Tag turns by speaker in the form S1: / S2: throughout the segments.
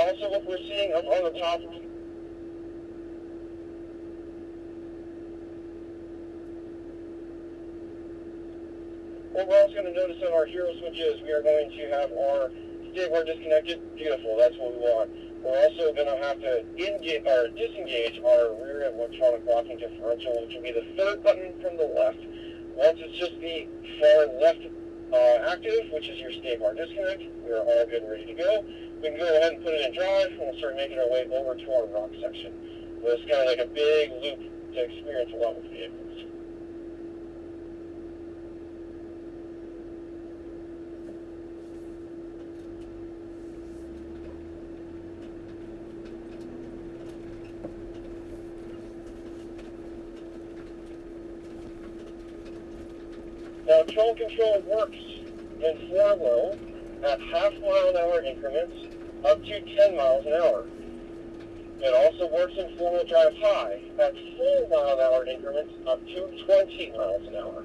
S1: Also, what we're seeing up on the top, what we're also going to notice on our hero switches, we are going to have our state bar disconnected. Beautiful, that's what we want. We're also going to have to disengage our rear end electronic locking differential, which will be the third button from the left. Once it's just the far left active, which is your state bar disconnect, we are all good and ready to go. We can go ahead and put it in drive, and we'll start making our way over to our rock section. So it's kind of like a big loop to experience a lot with vehicles. Now, trail control works in 4-low at half-mile-an-hour increments up to 10 miles an hour. It also works in 4-wheel drive high at full-mile-an-hour increments up to 20 miles an hour.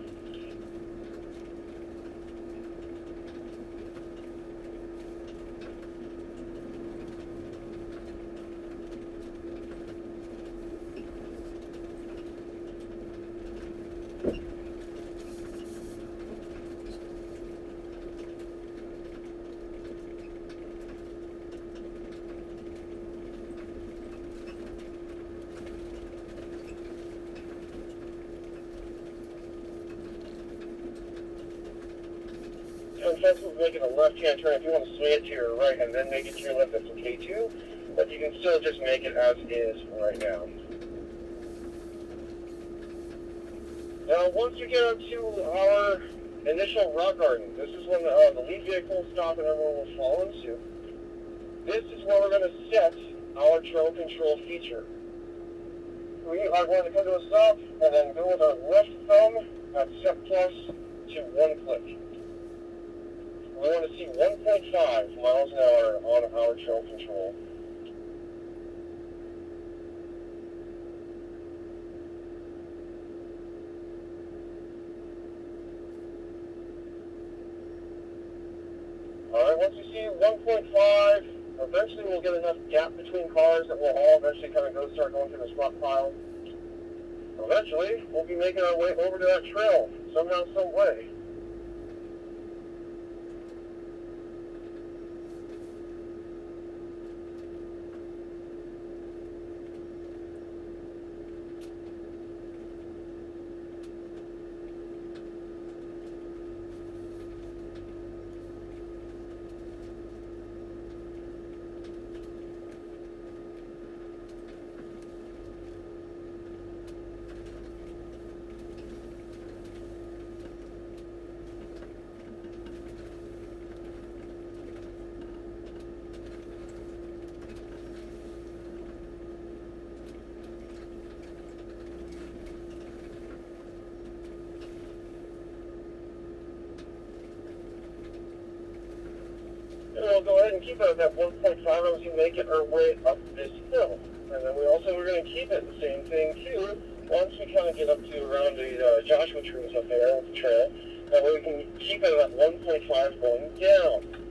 S1: In fact, we're making a left-hand turn. If you want to sway it to your right and then make it to your left, that's okay too. But you can still just make it as is right now. Now, once you get up to our initial rock garden, this is when the lead vehicle will stop and everyone will follow in suit. This is where we're going to set our trail control feature. We are going to come to a stop and then go with our left thumb at set plus to 1 click. We want to see 1.5 miles an hour on our trail control. Alright, once you see 1.5, eventually we'll get enough gap between cars that we'll all eventually kind of start going through this rock pile. Eventually, we'll be making our way over to that trail, somehow, some way. And we'll go ahead and keep it at that 1.5 as we make it our way up this hill. And then we're going to keep it the same thing too once we kind of get up to around the Joshua trees up there with the trail. That way we can keep it at 1.5 going down.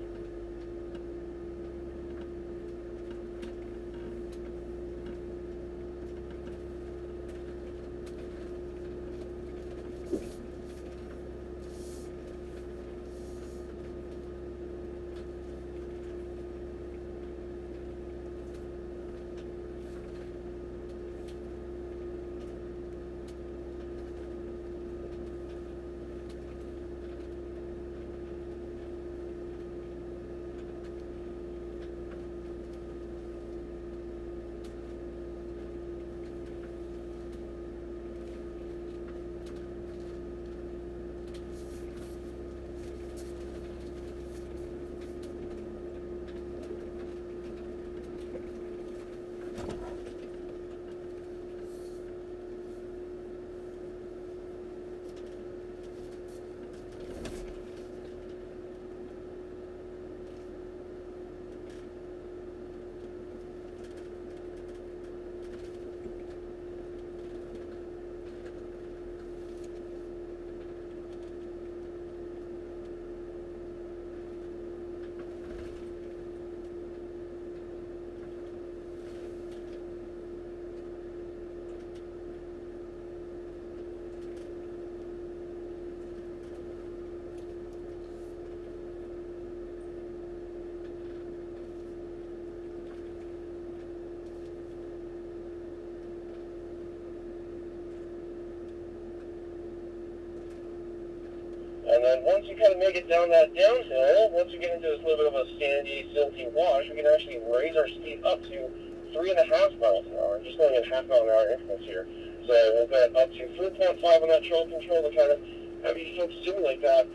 S1: And once you kind of make it down that downhill, once we get into this little bit of a sandy, silty wash, we can actually raise our speed up to 3.5 miles an hour, just going in half-mile-an-hour increments here. So we'll get up to 4.5 on that trail control to kind of have you folks simulate that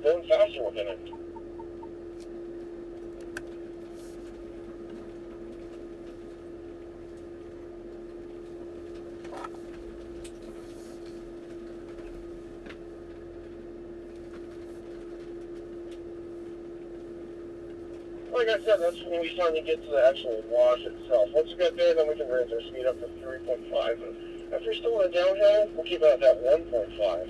S1: going faster within it. Like I said, that's when we finally get to the actual wash itself. Once we get there, then we can raise our speed up to 3.5. And if we're still in a downhill, we'll keep it at that 1.5.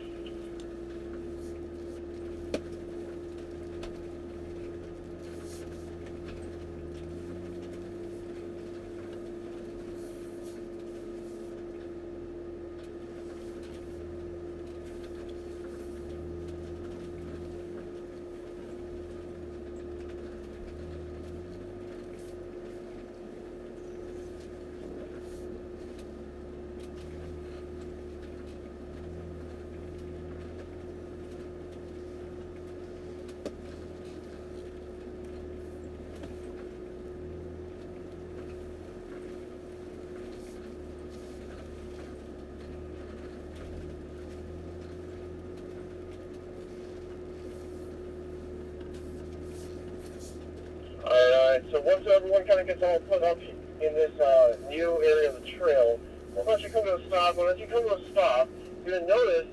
S1: Alright, so once everyone kind of gets all put up in this new area of the trail, we'll actually come to a stop. And as you come to a stop, you're going to notice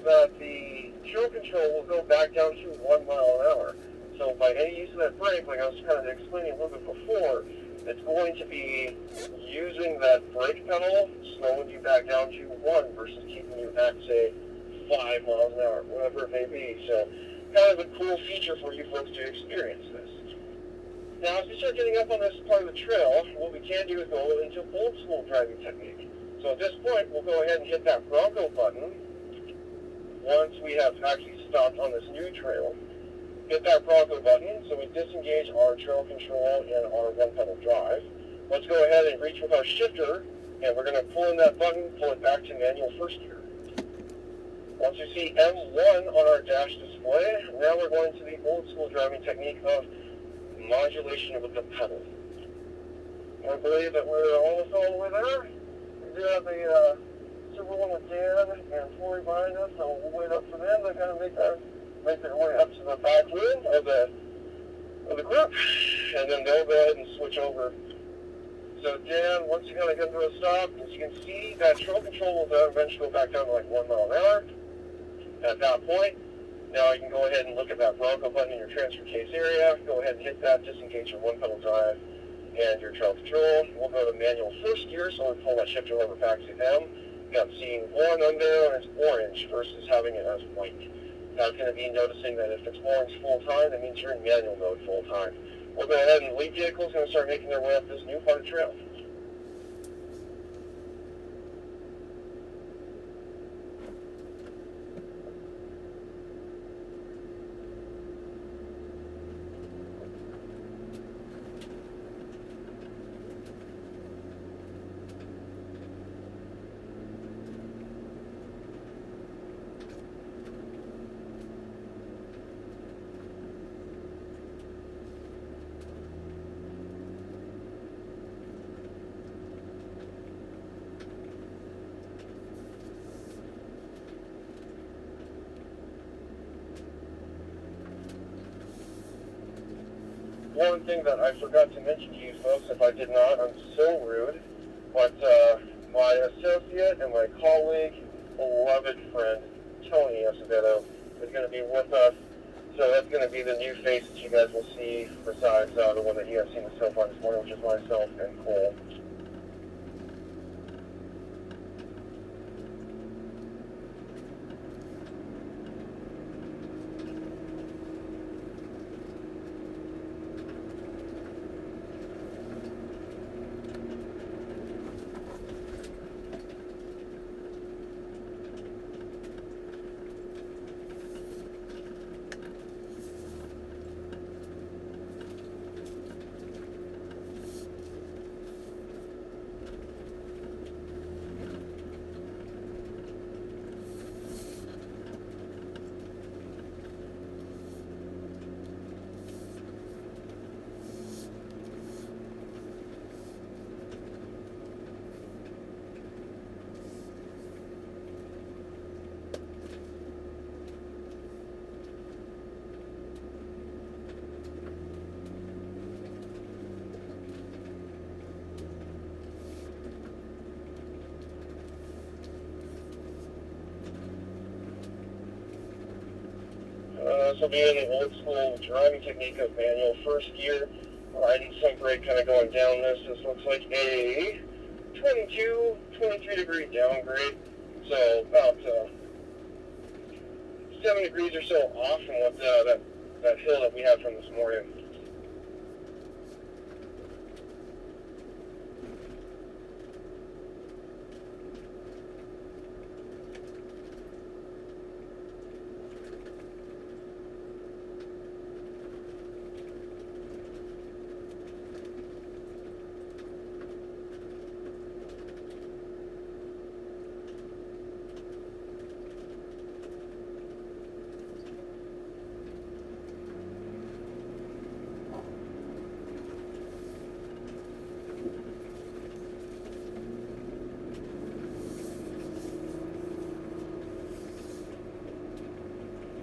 S1: that the trail control will go back down to 1 mile an hour. So by any use of that brake, like I was kind of explaining a little bit before, it's going to be using that brake pedal, slowing you back down to 1 versus keeping you at, say, 5 miles an hour, whatever it may be. So kind of a cool feature for you folks to experience this. Now, as we start getting up on this part of the trail, what we can do is go into old school driving technique. So at this point, we'll go ahead and hit that Bronco button once we have actually stopped on this new trail. Hit that Bronco button so we disengage our trail control and our one-pedal drive. Let's go ahead and reach with our shifter, and we're going to pull in that button, pull it back to manual first gear. Once you see M1 on our dash display, now we're going to the old school driving technique of modulation with the pedal. I believe that we're almost all the way there. We do have the Super One with Dan and Tori behind us, so we'll wait up for them. They're going to make their way up to the back room of the group, and then they'll go ahead and switch over. So Dan, once you kind of get to a stop, as you can see, that trail control will eventually go back down to like 1 mile an hour. At that point, now you can go ahead and look at that Bronco button in your transfer case area. Go ahead and hit that, disengage your one-pedal drive and your trail control. We'll go to manual first gear, so we'll pull that shifter lever back to M. You got seeing 1 on there, and it's orange versus having it as white. That's going to be noticing that if it's orange full-time, that means you're in manual mode full-time. We'll go ahead and lead vehicles going to start making their way up this new part of the trail. One thing that I forgot to mention to you folks, if I did not, I'm so rude, but my associate and my colleague, beloved friend, Tony Acevedo, is going to be with us. So that's going to be the new face that you guys will see besides the one that you have seen so far this morning, which is myself and Cole. This will be in the old school driving technique of manual first gear. Riding some brake kind of going down this. This looks like a 22, 23 degree downgrade. So about 7 degrees or so off from what that hill that we had from this morning.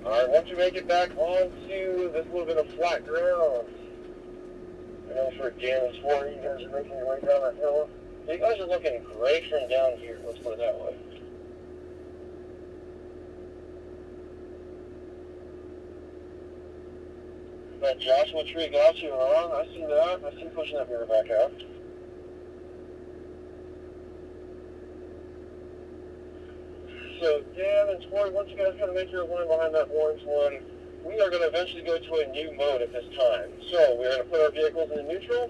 S1: Alright, once you make it back onto this little bit of flat ground, I know for Dan's 4, you guys are making your way down that hill. You guys are looking great from down here, let's put it that way. That Joshua tree got you on, I see that. I see pushing that mirror back out. So Dan and Tori, once you guys kind of make your line behind that orange one, we are going to eventually go to a new mode at this time. So we're going to put our vehicles in neutral.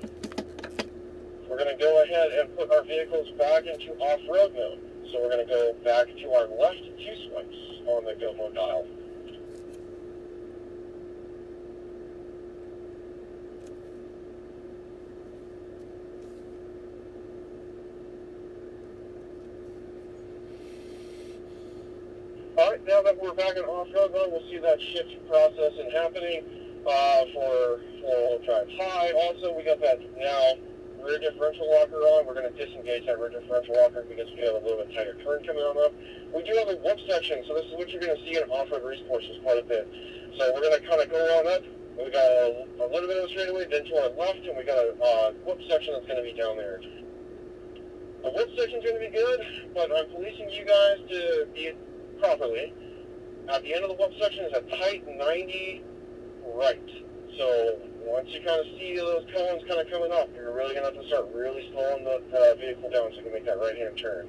S1: We're going to go ahead and put our vehicles back into off-road mode. So we're going to go back to our left 2 swipes on the go mode dial. Alright, now that we're back in off-road mode, we'll see that shift process happening for four-wheel drive high. Also, we got that now rear differential locker on. We're going to disengage that rear differential locker because we have a little bit tighter turn coming on up. We do have a whoop section, so this is what you're going to see in off-road race courses quite a bit. So we're going to kind of go on up. We got a little bit of a straightaway, then to our left, and we got a whoop section that's going to be down there. The whoop section's going to be good, but I'm policing you guys to be properly. At the end of the whoop section is a tight 90 right. So once you kind of see those cones kind of coming up, you're really going to have to start really slowing the vehicle down so you can make that right-hand turn.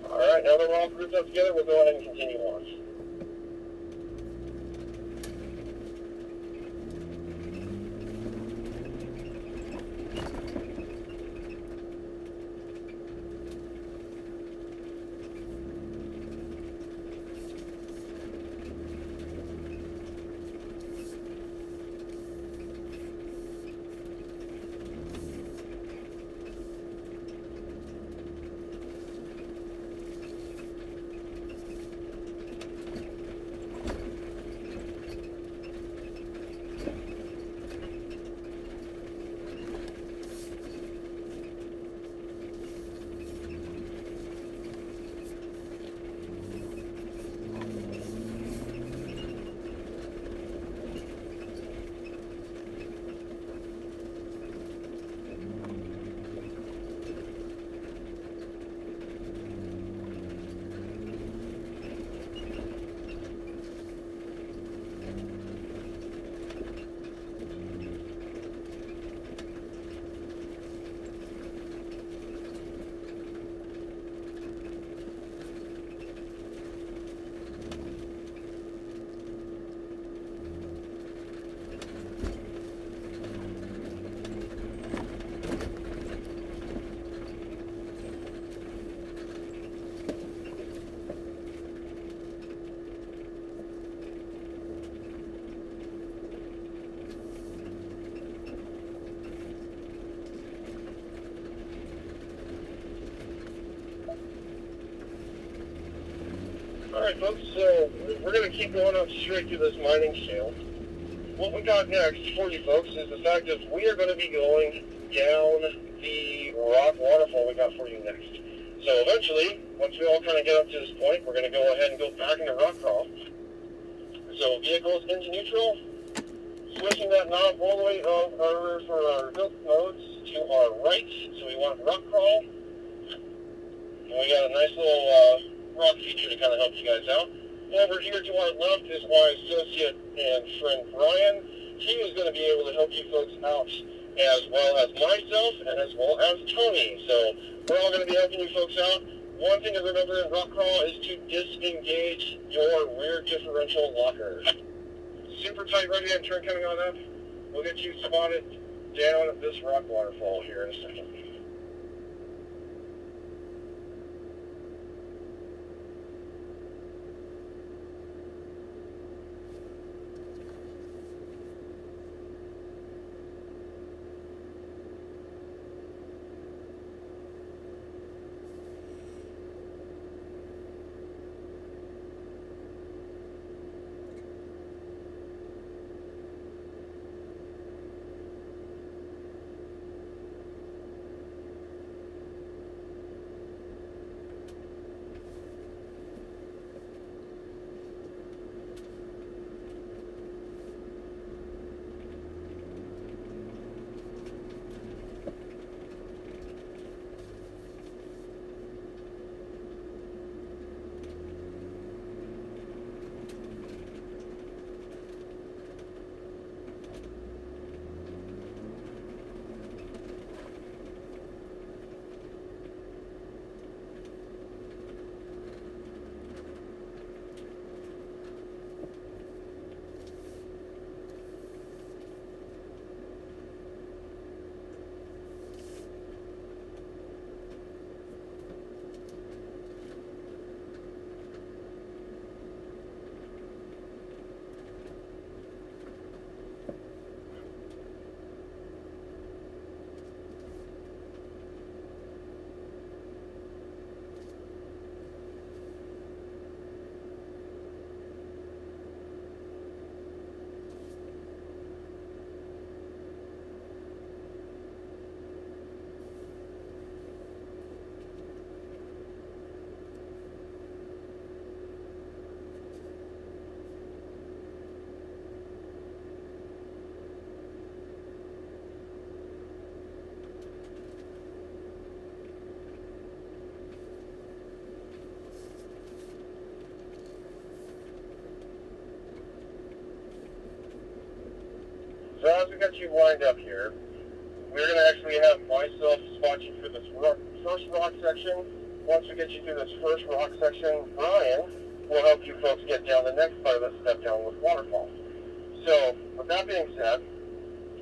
S1: Alright, now that we're all grouped up together, we'll go ahead and continue on. Alright folks, so we're going to keep going up straight through this mining shale. What we got next for you folks is the fact that we are going to be going down the rock waterfall we got for you next. So eventually, once we all kind of get up to this point, we're going to go ahead and go back into rock crawl. So vehicles engine neutral, switching that knob all the way over for our built modes to our right. So we want rock crawl. And we got a nice little rock feature to kind of help you guys out. Over here to our left is my associate and friend Brian. He is going to be able to help you folks out as well as myself and as well as Tony. So we're all going to be helping you folks out. One thing to remember in rock crawl is to disengage your rear differential locker. Super tight right hand turn coming on up. We'll get you spotted down at this rock waterfall here in a second. So as we got you lined up here, we're going to actually have myself spot you for this first rock section. Once we get you through this first rock section, Brian will help you folks get down the next part of that step down with waterfall. So with that being said,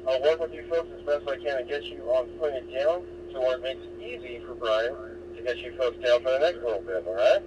S1: I'll work with you folks as best I can to get you on putting it down to where it makes it easy for Brian to get you folks down for the next little bit, alright?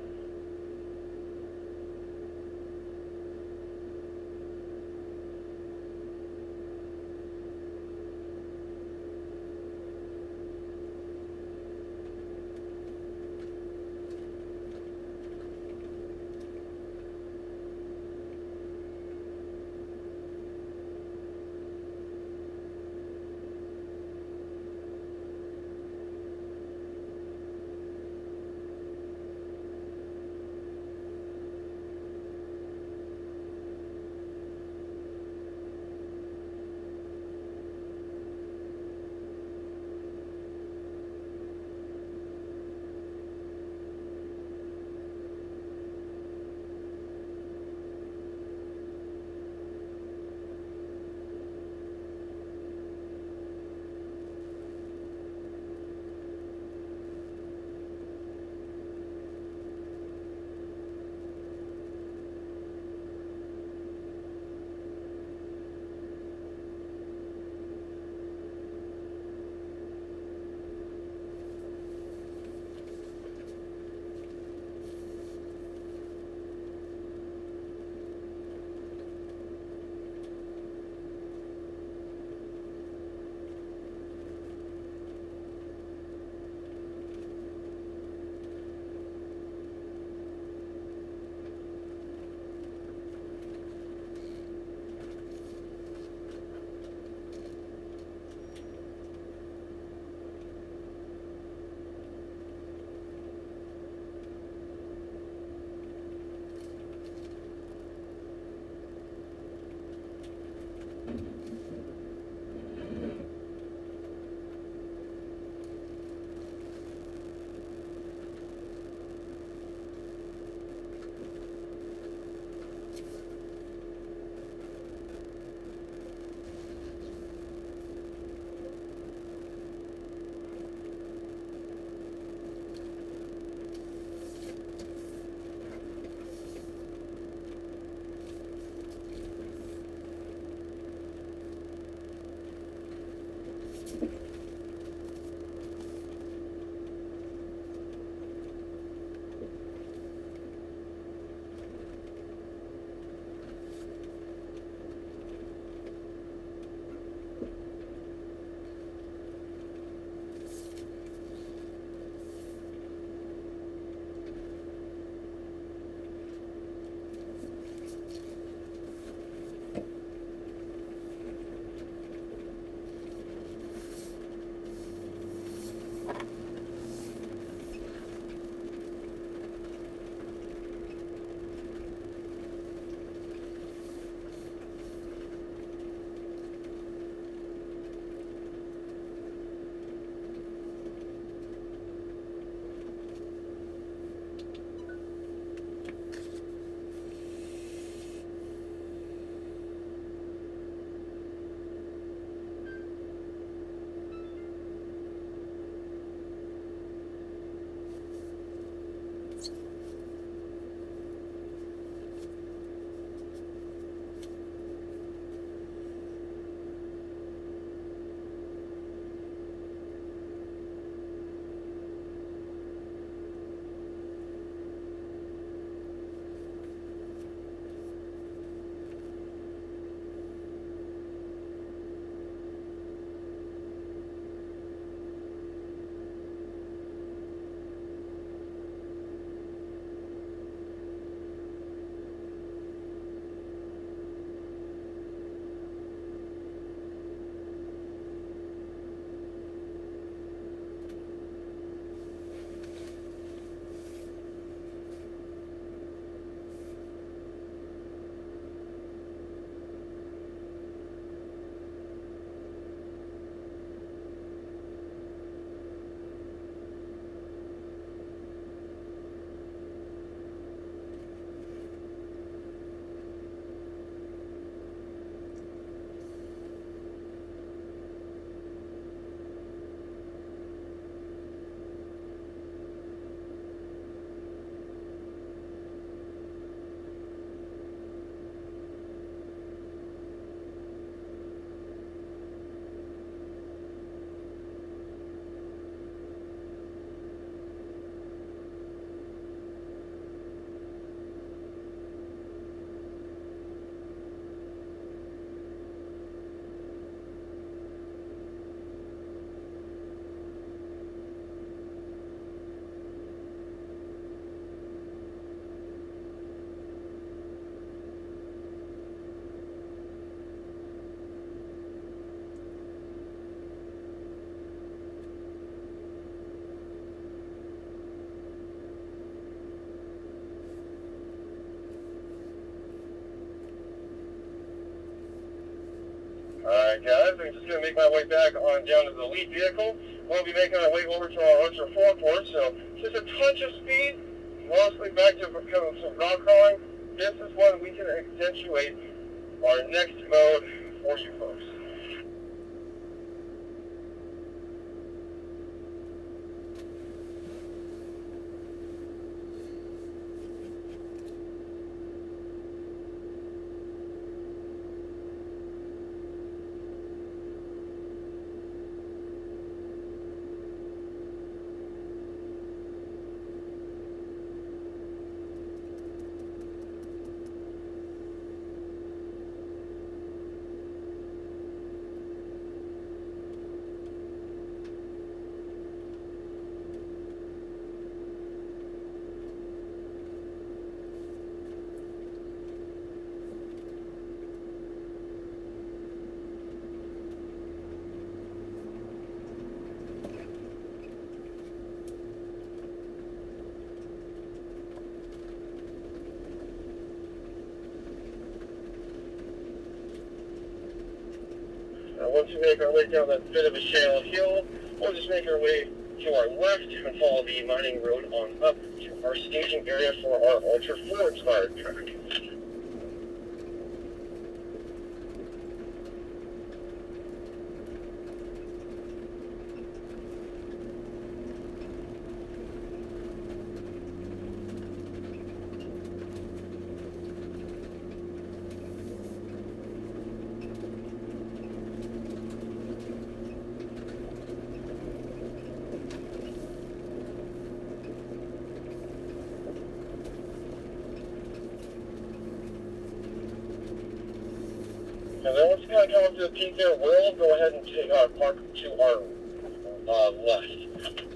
S1: Alright guys, I'm just going to make my way back on down to the lead vehicle. We'll be making our way over to our ultra forecourt, so just a touch of speed, mostly back to kind of some rock crawling. This is when we can accentuate our next mode for you folks. Once we make our way down that bit of a shallow hill, we'll just make our way to our left and follow the mining road on up to our staging area for our Ultra 4 card track. And then once we kind of come up to the peak there, we'll go ahead and take our park to our left.